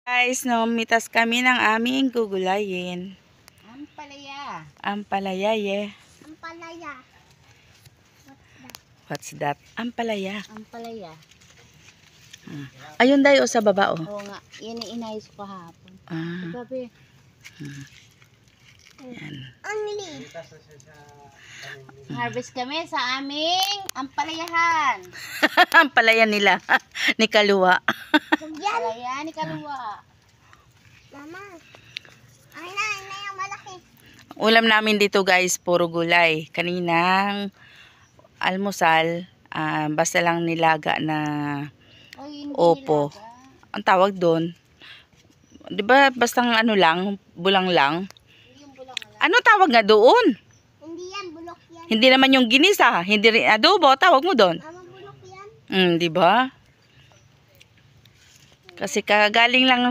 Guys, mitas kami ng aming gugulayin. Ampalaya. Ampalaya, yeah. Ampalaya. What's that? Ampalaya. Ampalaya. Ayun dayo sa baba, oh. Oo nga, yun yung inayos ko kahapon. Ah. Gabi. Yan. Harvest kami sa aming ampalayahan. Ampalaya nila. Ni Kaluwa. Ampalaya ni Kaluwa. Mama, ay na yung malaki. Ulam namin dito guys, puro gulay. Kaninang almusal, basta lang nilaga na Oy, hindi opo. nilaga. Ang tawag doon. 'Di ba bastang ano lang, bulang lang? Yung bulang lang. Ano tawag nga doon? Hindi yan, bulok yan. Hindi naman yung ginisa, hindi rin adobo, tawag mo doon. Mama, bulok yan. 'Di ba? Kasi kagaling lang